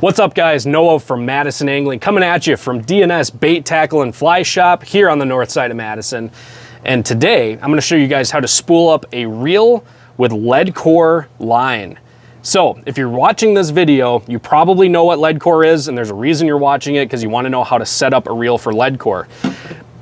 What's up, guys? Noah from Madison Angling coming at you from D&S Bait, Tackle, and Fly Shop here on the north side of Madison. And today I'm going to show you guys how to spool up a reel with LEADCORE line. So if you're watching this video, you probably know what LEADCORE is, and there's a reason you're watching it, because you want to know how to set up a reel for LEADCORE.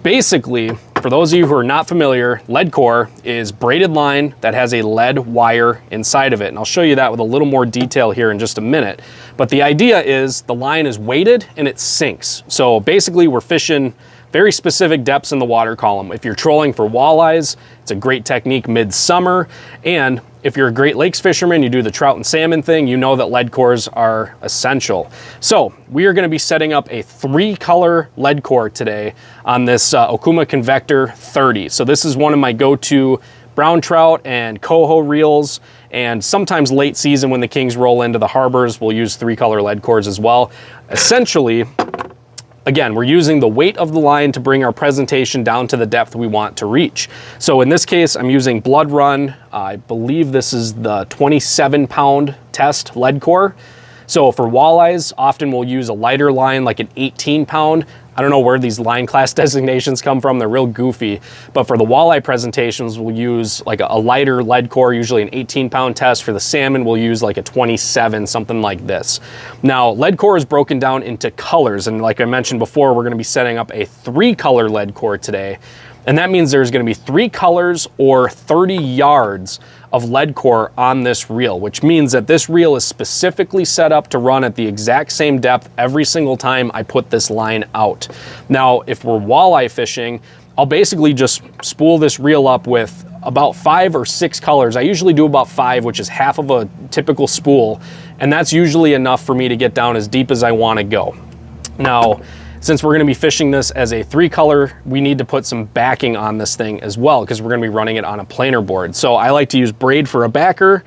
Basically, for those of you who are not familiar, LEADCORE is braided line that has a lead wire inside of it. And I'll show you that with a little more detail here in just a minute. But the idea is the line is weighted and it sinks. So basically we're fishing very specific depths in the water column. If you're trolling for walleyes, it's a great technique midsummer. And if you're a Great Lakes fisherman, you do the trout and salmon thing, you know that LEADCOREs are essential. So we are gonna be setting up a 3-color LEADCORE today on this Okuma Convector 30. So this is one of my go-to brown trout and coho reels, and sometimes late season when the kings roll into the harbors, we'll use 3-color LEADCOREs as well. Essentially, again, we're using the weight of the line to bring our presentation down to the depth we want to reach. So in this case, I'm using Blood Run. I believe this is the 27-pound test LEADCORE. So for walleyes, often we'll use a lighter line, like an 18-pound. I don't know where these line class designations come from. They're real goofy. But for the walleye presentations, we'll use like a lighter LEADCORE, usually an 18-pound test. For the salmon, we'll use like a 27, something like this. Now, LEADCORE is broken down into colors. And like I mentioned before, we're gonna be setting up a 3-color LEADCORE today. And that means there's gonna be 3 colors or 30 yards of LEADCORE on this reel, which means that this reel is specifically set up to run at the exact same depth every single time I put this line out. Now, if we're walleye fishing, I'll basically just spool this reel up with about 5 or 6 colors. I usually do about 5, which is half of a typical spool, and that's usually enough for me to get down as deep as I want to go. Now, since we're gonna be fishing this as a 3-color, we need to put some backing on this thing as well, because we're gonna be running it on a planer board. So I like to use braid for a backer.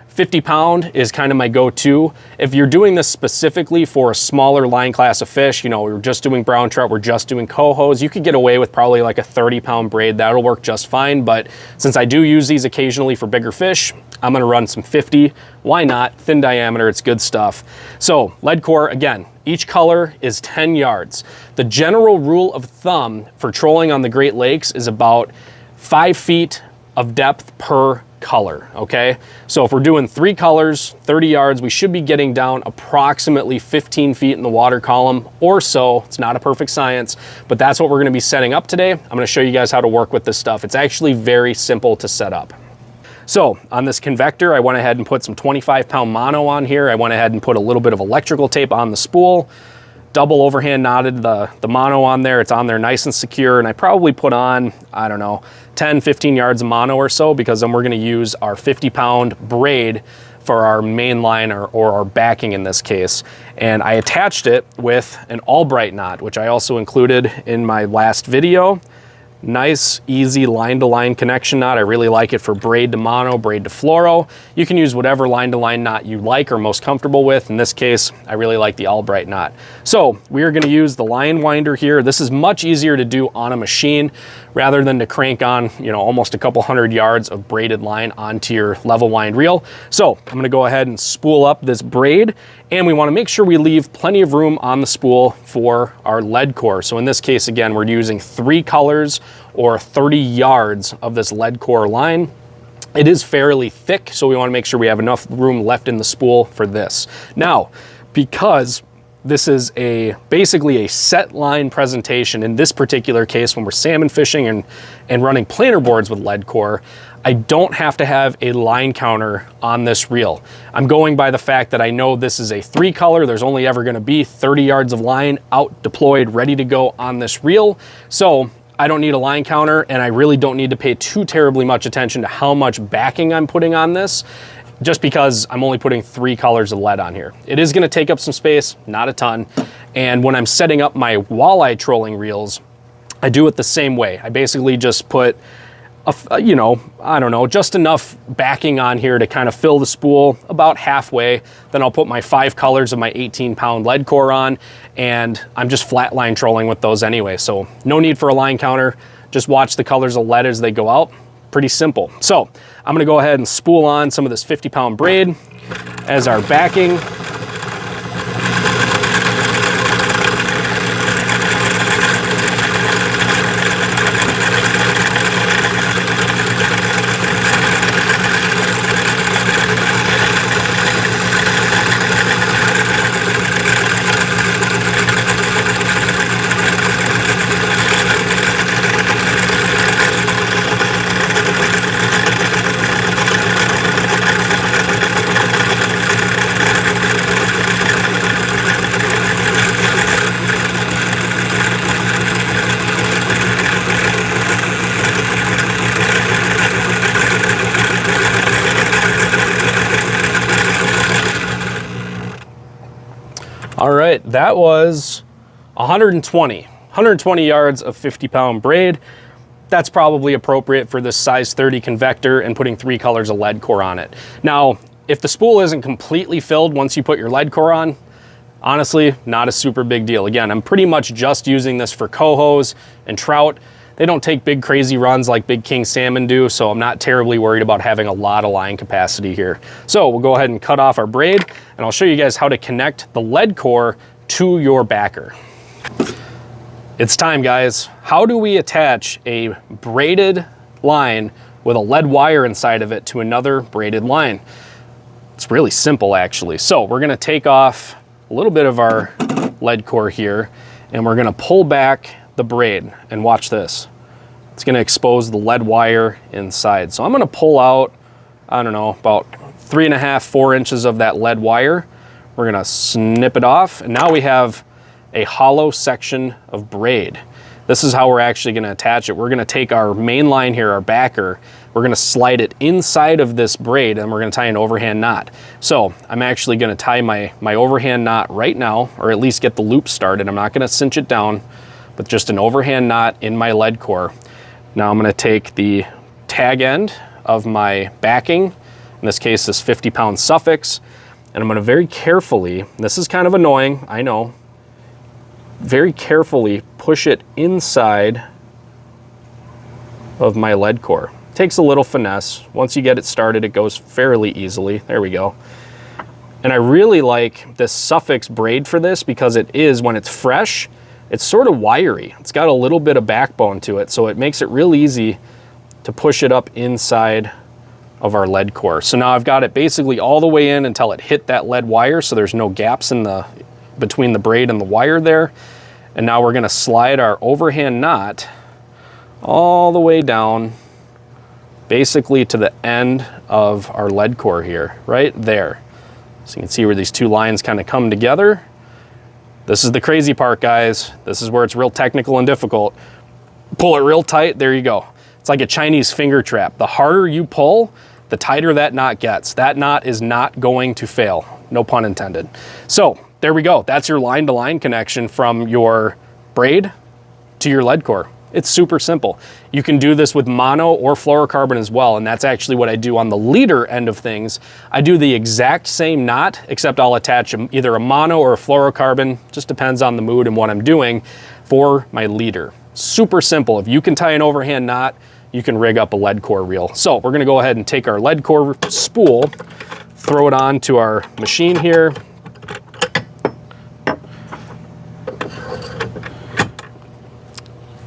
50-pound is kind of my go-to. If you're doing this specifically for a smaller line class of fish, you know, we're just doing brown trout, we're just doing cohos, you could get away with probably like a 30-pound braid. That'll work just fine. But since I do use these occasionally for bigger fish, I'm gonna run some 50. Why not? Thin diameter, it's good stuff. So LEADCORE, again, each color is 10 yards. The general rule of thumb for trolling on the Great Lakes is about 5 feet of depth per color, okay? So if we're doing 3 colors, 30 yards, we should be getting down approximately 15 feet in the water column or so. It's not a perfect science, but that's what we're gonna be setting up today. I'm gonna show you guys how to work with this stuff. It's actually very simple to set up. So on this Convector, I went ahead and put some 25-pound mono on here. I went ahead and put a little bit of electrical tape on the spool, double overhand knotted the mono on there. It's on there nice and secure. And I probably put on, I don't know, 10, 15 yards of mono or so, because then we're gonna use our 50-pound braid for our main line or our backing in this case. And I attached it with an Albright knot, which I also included in my last video. Nice, easy line-to-line connection knot. I really like it for braid to mono, braid to fluoro. You can use whatever line-to-line knot you like or most comfortable with. In this case, I really like the Albright knot. So we are gonna use the line winder here. This is much easier to do on a machine rather than to crank on, you know, almost a couple 100 yards of braided line onto your level wind reel. So I'm gonna go ahead and spool up this braid, and we wanna make sure we leave plenty of room on the spool for our LEADCORE. So in this case, again, we're using 3 colors or 30 yards of this LEADCORE line. It is fairly thick, so we wanna make sure we have enough room left in the spool for this. Now, because this is basically a set line presentation, in this particular case, when we're salmon fishing and running planer boards with LEADCORE, I don't have to have a line counter on this reel. I'm going by the fact that I know this is a 3-color. There's only ever gonna be 30 yards of line out, deployed, ready to go on this reel. So I don't need a line counter, and I really don't need to pay too terribly much attention to how much backing I'm putting on this, just because I'm only putting 3 colors of lead on here. It is gonna take up some space, not a ton. And when I'm setting up my walleye trolling reels, I do it the same way. I basically just put you know, I don't know, just enough backing on here to kind of fill the spool about halfway. Then I'll put my 5 colors of my 18-pound LEADCORE on, and I'm just flatline trolling with those anyway. So no need for a line counter. Just watch the colors of lead as they go out. Pretty simple. So I'm gonna go ahead and spool on some of this 50-pound braid as our backing. All right, that was 120 yards of 50-pound braid. That's probably appropriate for this size 30 convector and putting 3 colors of lead core on it. Now, if the spool isn't completely filled once you put your lead core on, honestly, not a super big deal. Again, I'm pretty much just using this for cohos and trout. They don't take big crazy runs like big king salmon do, so I'm not terribly worried about having a lot of line capacity here. So we'll go ahead and cut off our braid, and I'll show you guys how to connect the lead core to your backer. It's time, guys. How do we attach a braided line with a lead wire inside of it to another braided line? It's really simple, actually. So we're gonna take off a little bit of our lead core here, and we're gonna pull back the braid, and watch this. It's gonna expose the lead wire inside. So I'm gonna pull out, I don't know, about 3.5, 4 inches of that lead wire. We're gonna snip it off, and now we have a hollow section of braid. This is how we're actually gonna attach it. We're gonna take our main line here, our backer, we're gonna slide it inside of this braid, and we're gonna tie an overhand knot. So I'm actually gonna tie my overhand knot right now, or at least get the loop started. I'm not gonna cinch it down, but just an overhand knot in my lead core. Now I'm gonna take the tag end of my backing, in this case this 50-pound suffix, and I'm gonna very carefully, this is kind of annoying, I know, very carefully push it inside of my lead core. Takes a little finesse. Once you get it started, it goes fairly easily. There we go. And I really like this suffix braid for this because it is, when it's fresh, it's sort of wiry. It's got a little bit of backbone to it, so it makes it real easy to push it up inside of our lead core. So now I've got it basically all the way in until it hit that lead wire, so there's no gaps in between the braid and the wire there. And now we're gonna slide our overhand knot all the way down, basically to the end of our lead core here, right there. So you can see where these two lines kind of come together. This is the crazy part, guys. This is where it's real technical and difficult. Pull it real tight, there you go. It's like a Chinese finger trap. The harder you pull, the tighter that knot gets. That knot is not going to fail, no pun intended. So there we go. That's your line-to-line connection from your braid to your lead core. It's super simple. You can do this with mono or fluorocarbon as well, and that's actually what I do on the leader end of things. I do the exact same knot, except I'll attach either a mono or a fluorocarbon, just depends on the mood and what I'm doing, for my leader. Super simple. If you can tie an overhand knot, you can rig up a lead core reel. So we're gonna go ahead and take our lead core spool, throw it onto our machine here,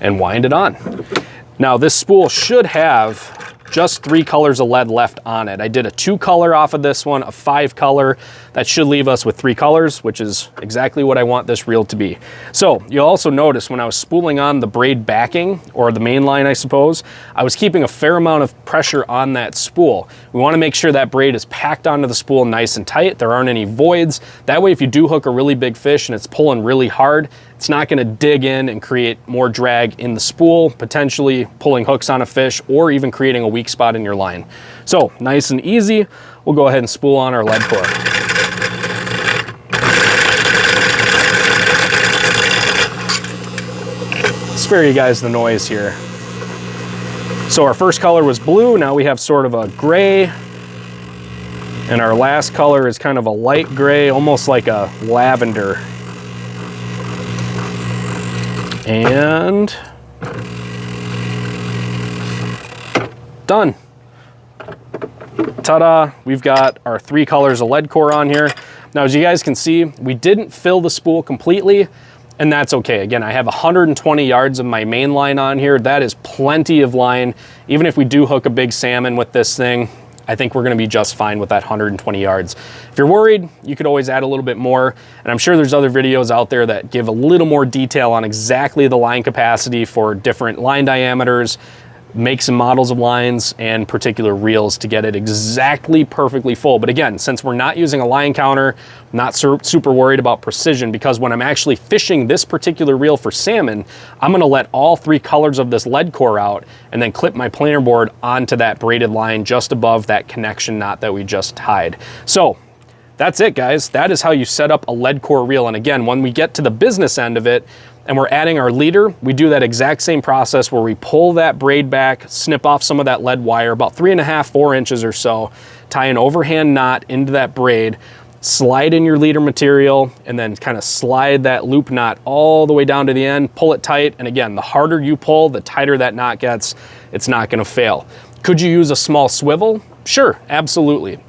and wind it on. Now this spool should have just 3 colors of lead left on it. I did a 2-color off of this one, a 5-color. That should leave us with 3 colors, which is exactly what I want this reel to be. So you'll also notice when I was spooling on the braid backing, or the main line I suppose, I was keeping a fair amount of pressure on that spool. We want to make sure that braid is packed onto the spool nice and tight. There aren't any voids. That way if you do hook a really big fish and it's pulling really hard, it's not gonna dig in and create more drag in the spool, potentially pulling hooks on a fish or even creating a weak spot in your line. So nice and easy, we'll go ahead and spool on our lead core. Spare you guys the noise here. So our first color was blue, now we have sort of a gray, and our last color is kind of a light gray, almost like a lavender. And done. Ta-da, we've got our 3 colors of lead core on here. Now, as you guys can see, we didn't fill the spool completely, and that's okay. Again, I have 120 yards of my main line on here. That is plenty of line. Even if we do hook a big salmon with this thing, I think we're gonna be just fine with that 120 yards. If you're worried, you could always add a little bit more, and I'm sure there's other videos out there that give a little more detail on exactly the line capacity for different line diameters, makes and models of lines, and particular reels to get it exactly perfectly full. But again, since we're not using a line counter, I'm not super worried about precision, because when I'm actually fishing this particular reel for salmon, I'm gonna let all 3 colors of this lead core out and then clip my planer board onto that braided line just above that connection knot that we just tied. So that's it, guys. That is how you set up a LEADCORE reel. And again, when we get to the business end of it and we're adding our leader, we do that exact same process where we pull that braid back, snip off some of that lead wire, about 3.5, 4 inches or so, tie an overhand knot into that braid, slide in your leader material, and then kind of slide that loop knot all the way down to the end, pull it tight. And again, the harder you pull, the tighter that knot gets. It's not gonna fail. Could you use a small swivel? Sure, absolutely.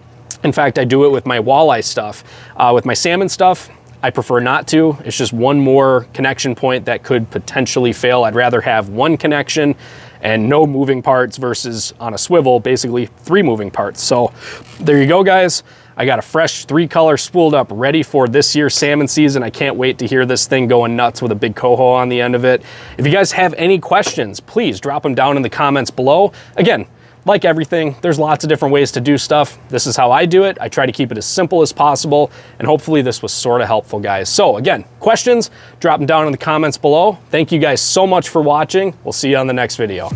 In fact, I do it with my walleye stuff. With my salmon stuff, I prefer not to. It's just one more connection point that could potentially fail. I'd rather have one connection and no moving parts versus on a swivel, basically 3 moving parts. So there you go, guys. I got a fresh 3-color spooled up ready for this year's salmon season. I can't wait to hear this thing going nuts with a big coho on the end of it. If you guys have any questions, please drop them down in the comments below. Again, like everything, there's lots of different ways to do stuff. This is how I do it. I try to keep it as simple as possible, and hopefully this was sort of helpful, guys. So again, questions, drop them down in the comments below. Thank you guys so much for watching. We'll see you on the next video.